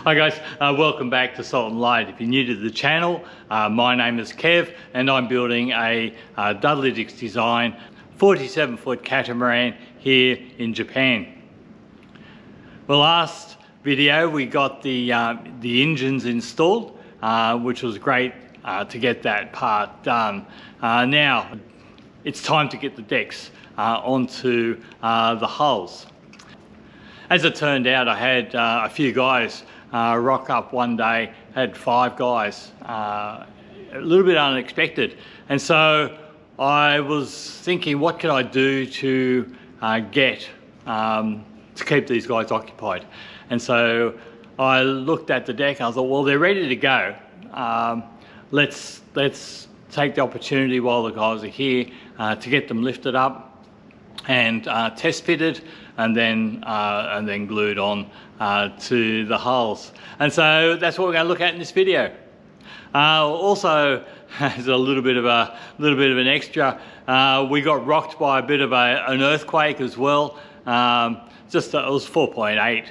Hi guys, welcome back to Salt and Light. If you're new to the channel, my name is Kev and I'm building a Dudley Dix design 47-foot catamaran here in Japan. Well, last video we got the engines installed, which was great to get that part done. Now it's time to get the decks onto the hulls. As it turned out, I had a few guys rock up one day, had 5 guys, a little bit unexpected. And so I was thinking, what can I do to keep these guys occupied? And so I looked at the deck and I thought, well, they're ready to go. Let's take the opportunity while the guys are here to get them lifted up and test fitted and then glued on to the hulls. And so that's what we're going to look at in this video. Also, as a little bit of an extra, we got rocked by a bit of an earthquake as well. It was 4.8.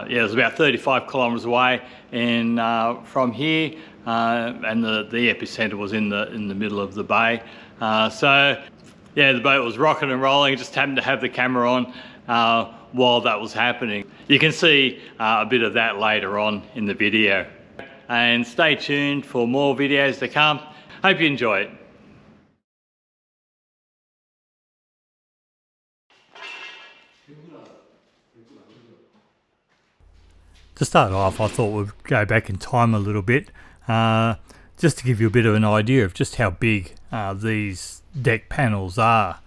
It was about 35 kilometers away from here, and the epicenter was in the middle of the bay. So yeah, the boat was rocking and rolling. Just happened to have the camera on while that was happening. You can see a bit of that later on in the video. And stay tuned for more videos to come. Hope you enjoy it. To start off, I thought we'd go back in time a little bit, just to give you a bit of an idea of just how big these deck panels are.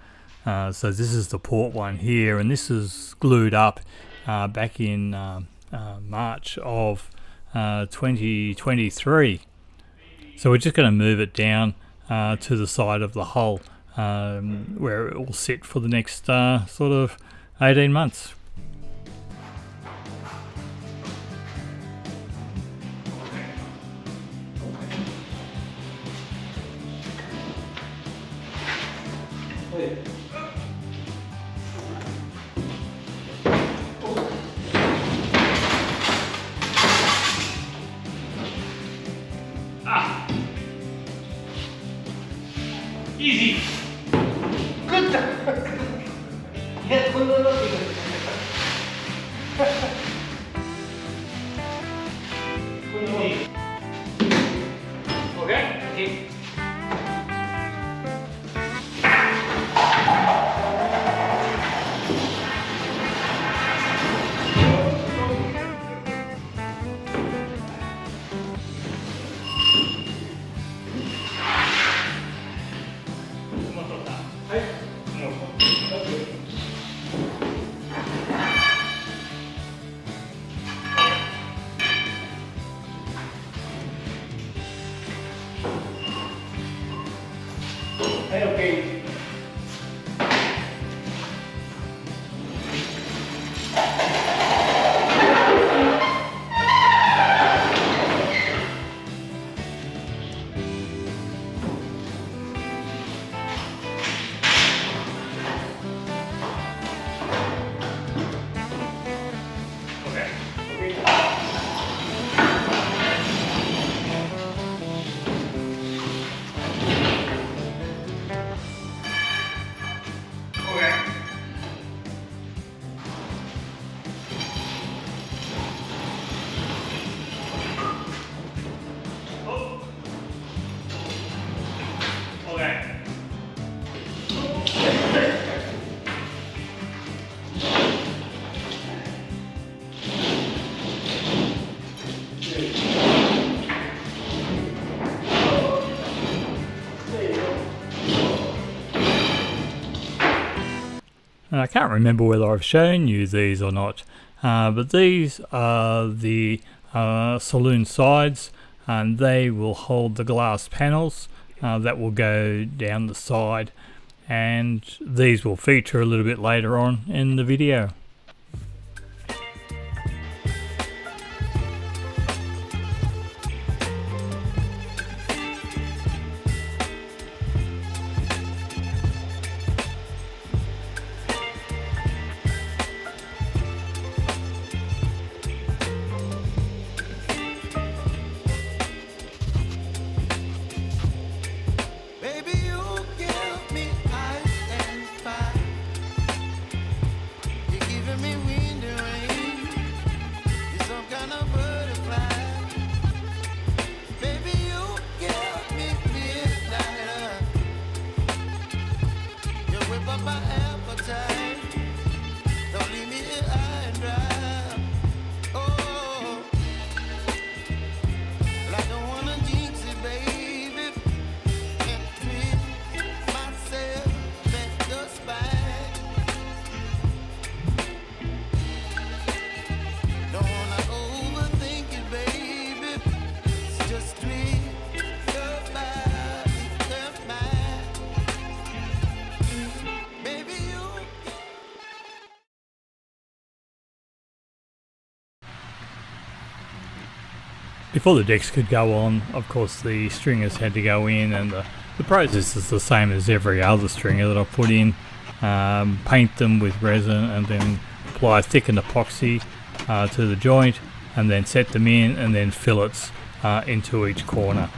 So this is the port one here, and this is glued up back in March of 2023. So we're just going to move it down to the side of the hull, where it will sit for the next sort of 18 months. Easy. Good. Yeah, okay. Okay. And I can't remember whether I've shown you these or not, but these are the saloon sides, and they will hold the glass panels that will go down the side, and these will feature a little bit later on in the video. Before the decks could go on, of course the stringers had to go in, and the process is the same as every other stringer that I've put in. Paint them with resin and then apply thickened epoxy to the joint, and then set them in, and then fillets into each corner.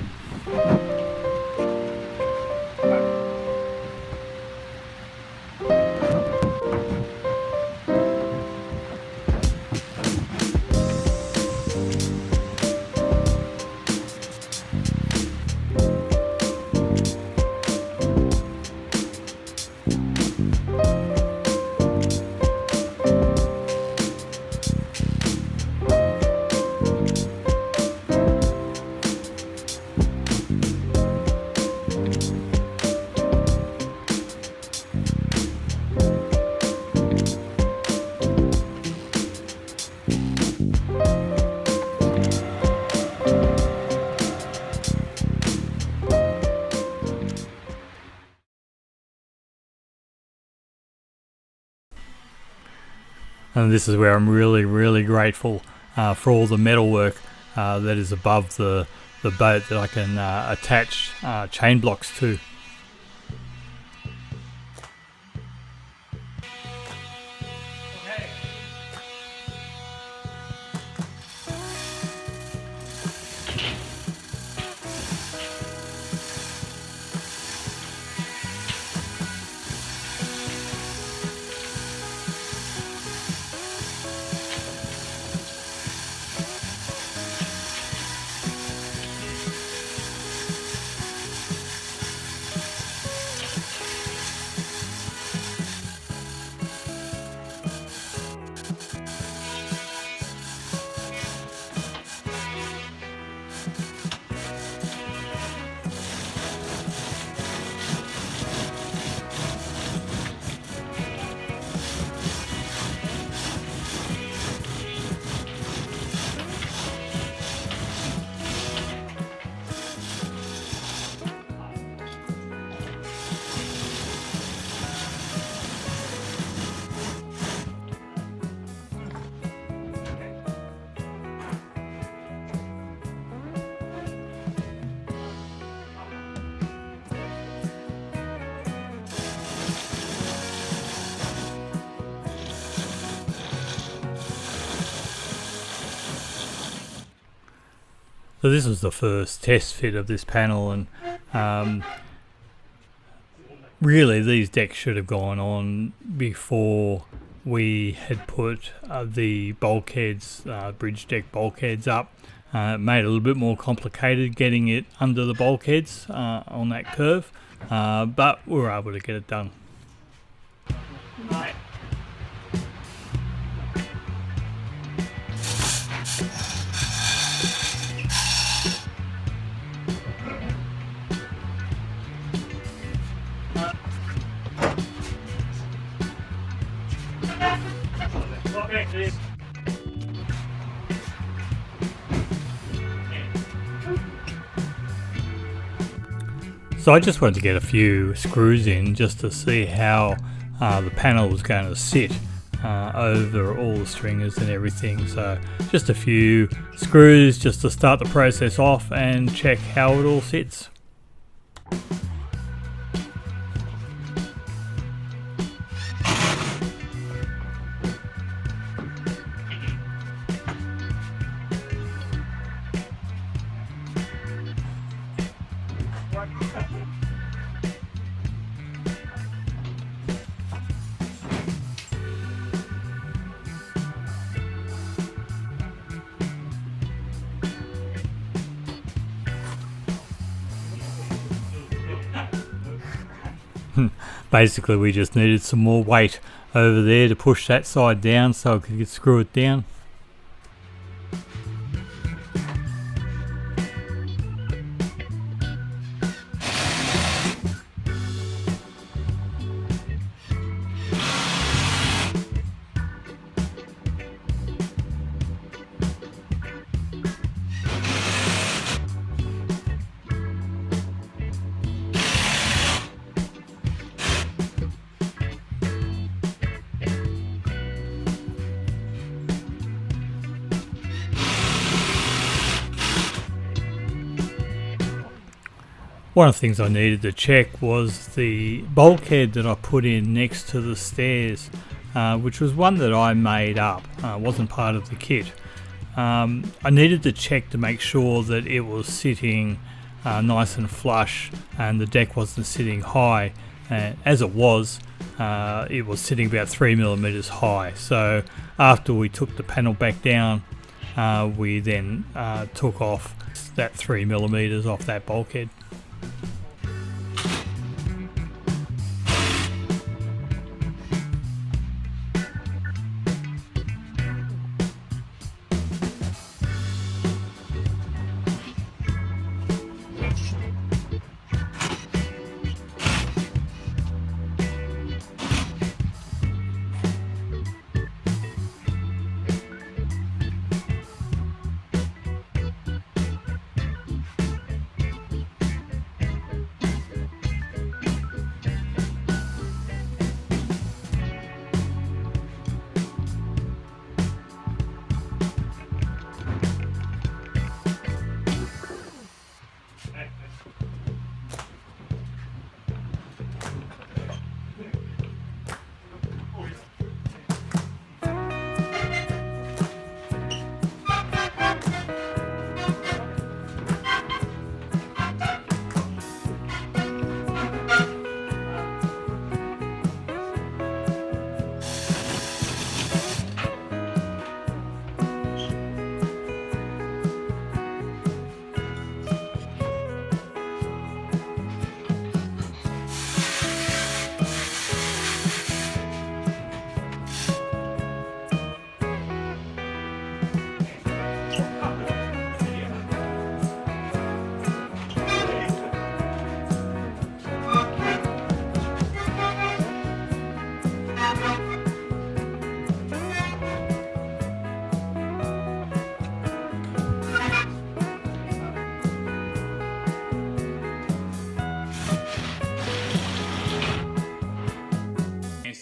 And this is where I'm really grateful for all the metalwork that is above the boat that I can attach chain blocks to. So this was the first test fit of this panel, and really these decks should have gone on before we had put the bulkheads, bridge deck bulkheads up. It made it a little bit more complicated getting it under the bulkheads on that curve, but we were able to get it done. So I just wanted to get a few screws in just to see how the panel was going to sit over all the stringers and everything. So just a few screws just to start the process off and check how it all sits. Basically we just needed some more weight over there to push that side down so I could screw it down. One of the things I needed to check was the bulkhead that I put in next to the stairs, which was one that I made up, wasn't part of the kit. I needed to check to make sure that it was sitting nice and flush and the deck wasn't sitting high. As it was sitting about 3mm high. So after we took the panel back down, we then took off that 3mm off that bulkhead.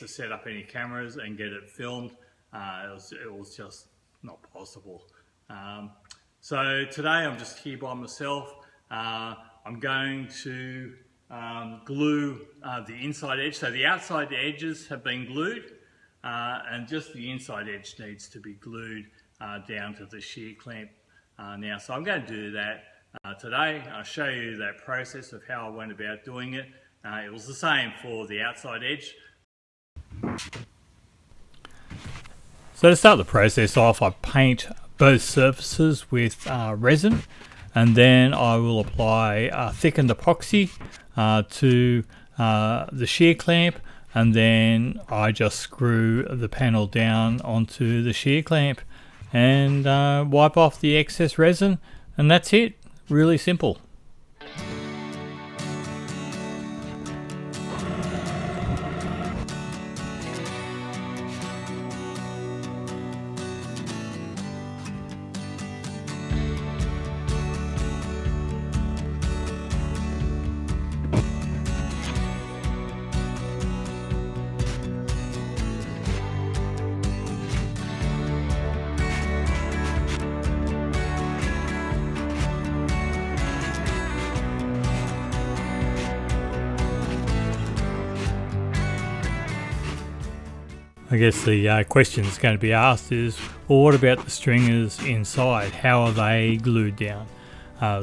To set up any cameras and get it filmed, it was just not possible. So today I'm just here by myself. I'm going to glue the inside edge. So the outside edges have been glued and just the inside edge needs to be glued down to the shear clamp now. So I'm going to do that today. I'll show you that process of how I went about doing it. It was the same for the outside edge. So to start the process off, I paint both surfaces with resin, and then I will apply thickened epoxy to the shear clamp, and then I just screw the panel down onto the shear clamp and wipe off the excess resin, and that's it. Really simple. I guess the question that's going to be asked is, well, what about the stringers inside? How are they glued down?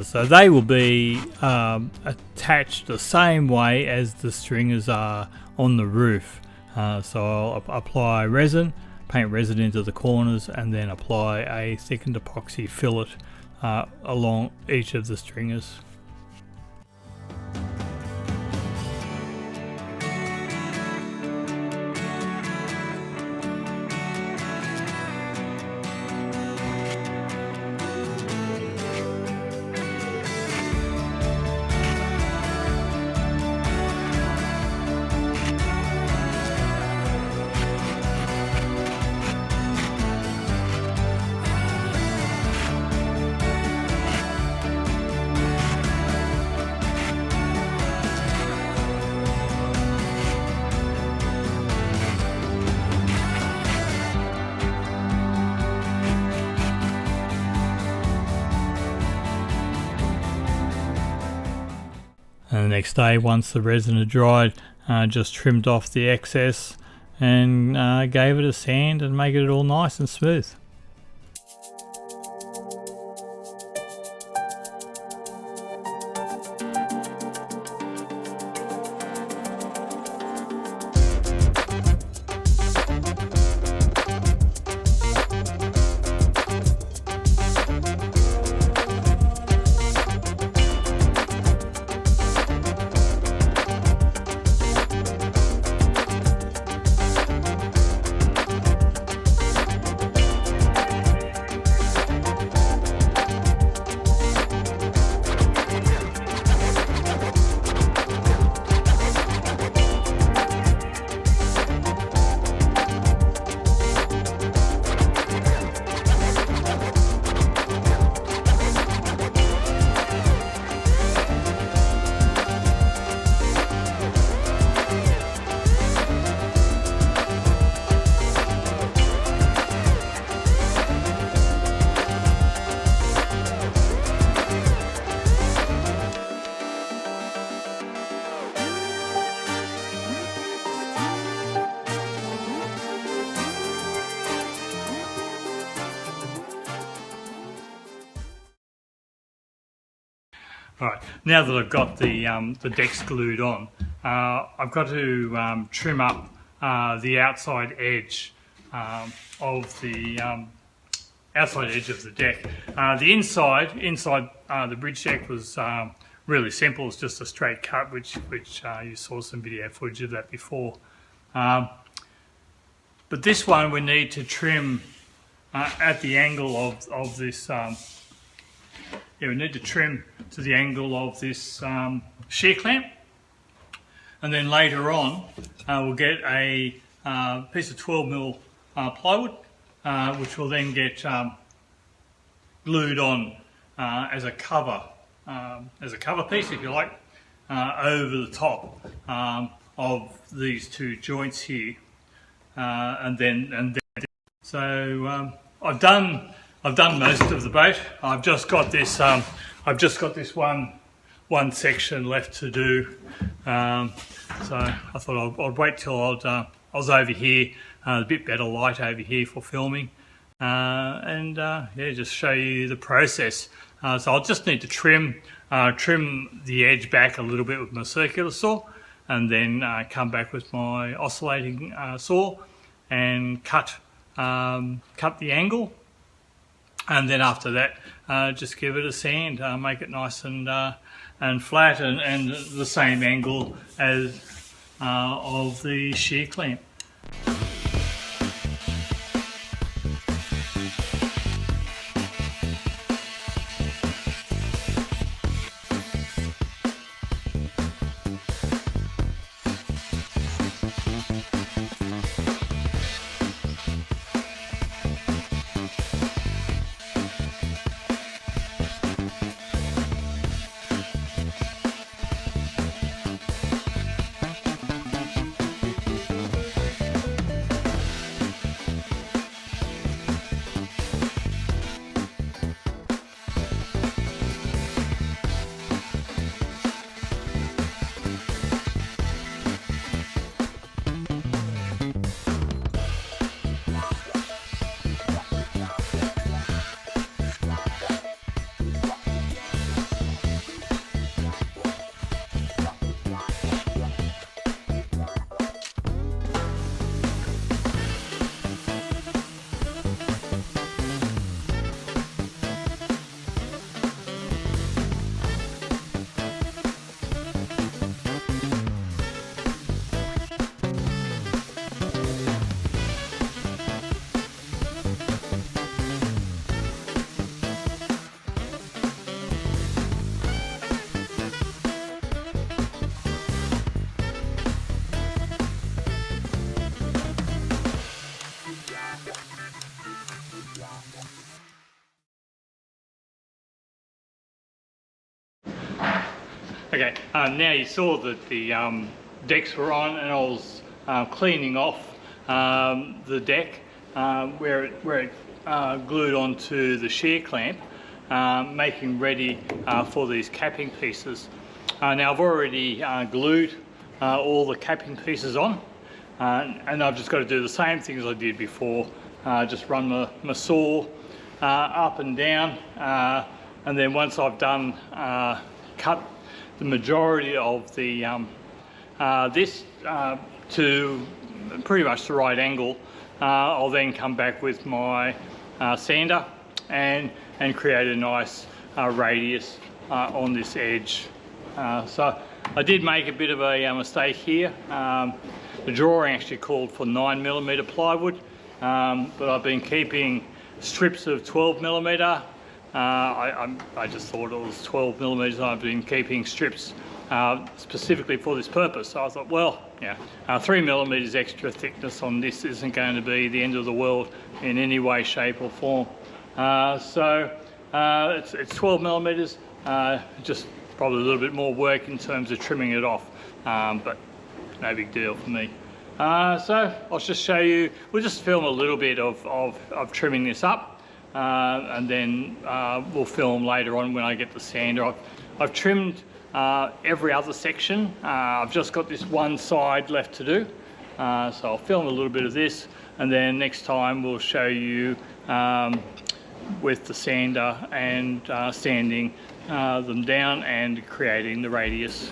So they will be attached the same way as the stringers are on the roof. So I'll apply resin, paint resin into the corners, and then apply a thickened epoxy fillet along each of the stringers. And the next day, once the resin had dried, just trimmed off the excess and gave it a sand and make it all nice and smooth. Right, now that I've got the decks glued on, I've got to trim up the outside edge of the outside edge of the deck. The inside the bridge deck was really simple. It's just a straight cut, which you saw some video footage of that before. But this one we need to trim at the angle of this. We need to trim to the angle of this shear clamp, and then later on we'll get a piece of 12mm plywood, which will then get glued on as a cover piece, if you like, over the top of these two joints here, and then so I've done most of the boat. I've just got this one section left to do. So I thought I'd wait till I was over here, a bit better light over here for filming, and just show you the process. So I'll just need to trim the edge back a little bit with my circular saw, and then come back with my oscillating saw and cut the angle. And then after that, just give it a sand, make it nice and flat, and the same angle as of the shear clamp. Okay, now you saw that the decks were on, and I was cleaning off the deck where it glued onto the shear clamp, making ready for these capping pieces. Now I've already glued all the capping pieces on, and I've just got to do the same thing as I did before. Just run my saw up and down, and then once I've done cut the majority of the this to pretty much the right angle, I'll then come back with my sander and create a nice radius on this edge. So I did make a bit of a mistake here. The drawing actually called for 9mm plywood, but I've been keeping strips of 12mm. I just thought it was 12mm. I've been keeping strips specifically for this purpose. So I thought, well, yeah, 3mm extra thickness on this isn't going to be the end of the world in any way, shape or form. So it's 12mm, just probably a little bit more work in terms of trimming it off, but no big deal for me. So I'll just show you, we'll just film a little bit of trimming this up, and then we'll film later on when I get the sander. I've trimmed every other section. I've just got this one side left to do, so I'll film a little bit of this, and then next time we'll show you with the sander and sanding them down and creating the radius.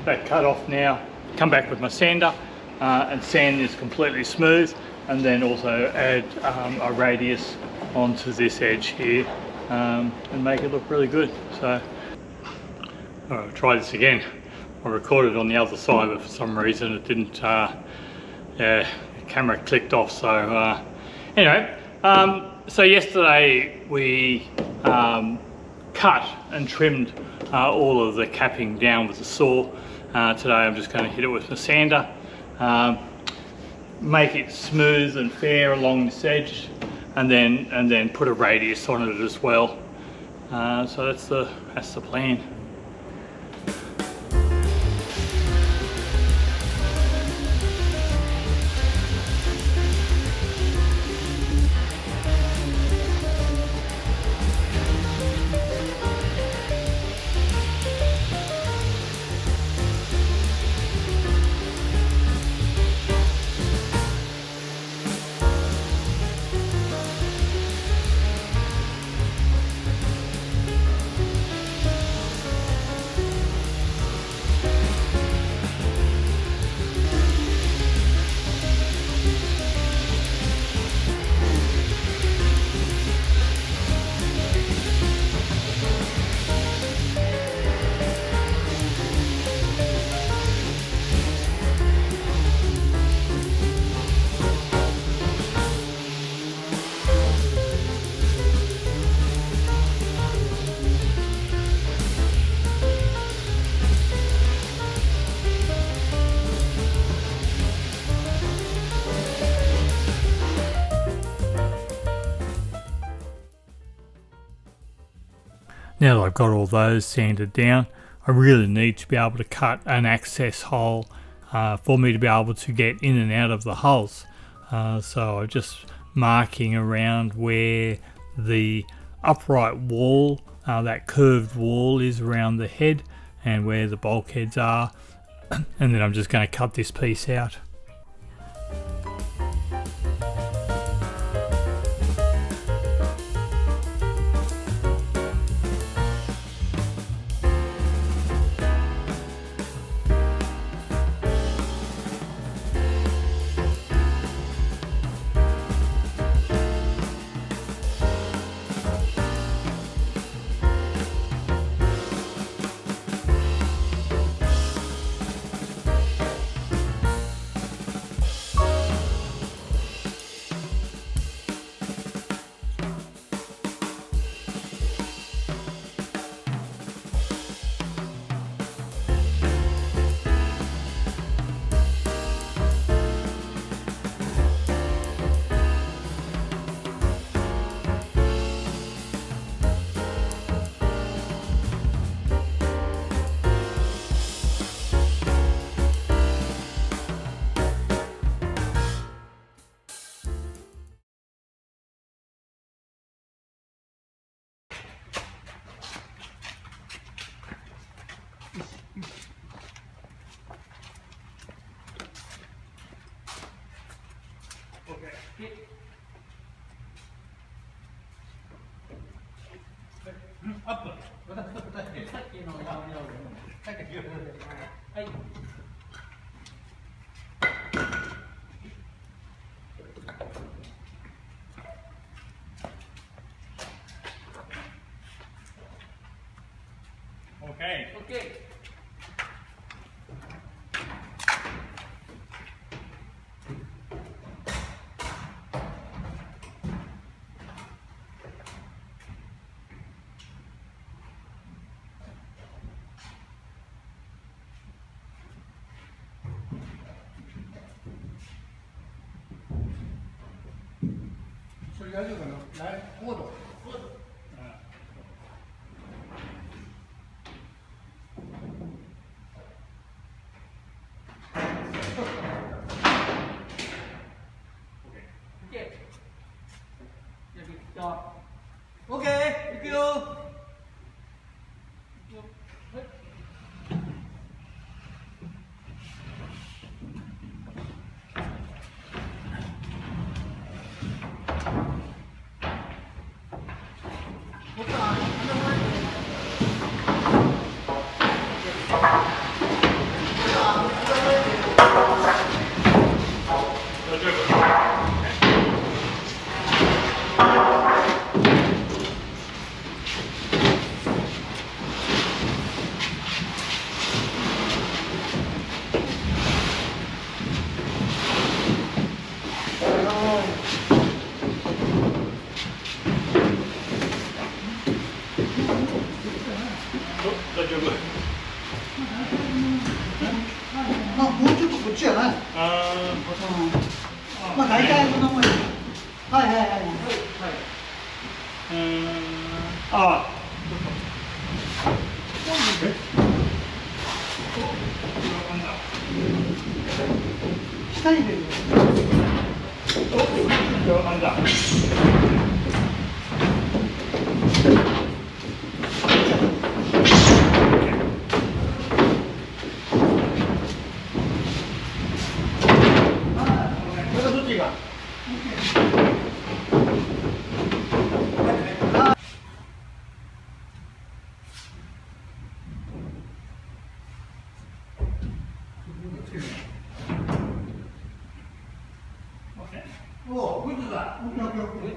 That cut off now, come back with my sander and sand this completely smooth, and then also add a radius onto this edge here and make it look really good. So I'll try this again. I recorded on the other side, but for some reason it didn't, yeah, the camera clicked off. So anyway, so yesterday we cut and trimmed all of the capping down with the saw. Today I'm just going to hit it with my sander, make it smooth and fair along this edge, and then put a radius on it as well. So that's the plan. Now that I've got all those sanded down, I really need to be able to cut an access hole for me to be able to get in and out of the hulls. So I'm just marking around where the upright wall, that curved wall is around the head, and where the bulkheads are, and then I'm just going to cut this piece out. Okay. Okay.それ大丈夫かな？コード。オッケー、行くよ。大丈夫。まあもうちょっとこっちやな。まあ大体こんなもんや。はいはいはい。ああ。下に入れる。なんだ。これどっちが？おお、グッドだ。オッケーオッケーオッケー。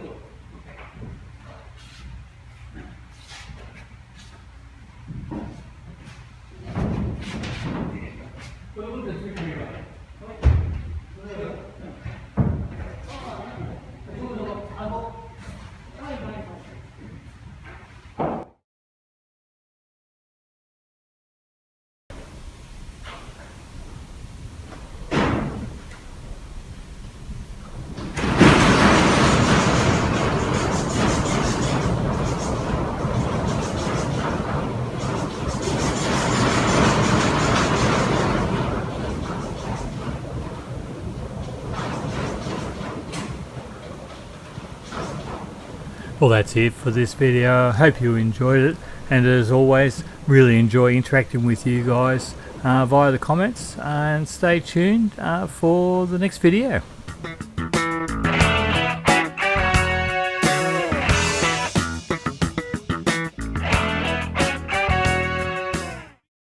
Well, that's it for this video. I hope you enjoyed it, and as always, really enjoy interacting with you guys via the comments, and stay tuned for the next video.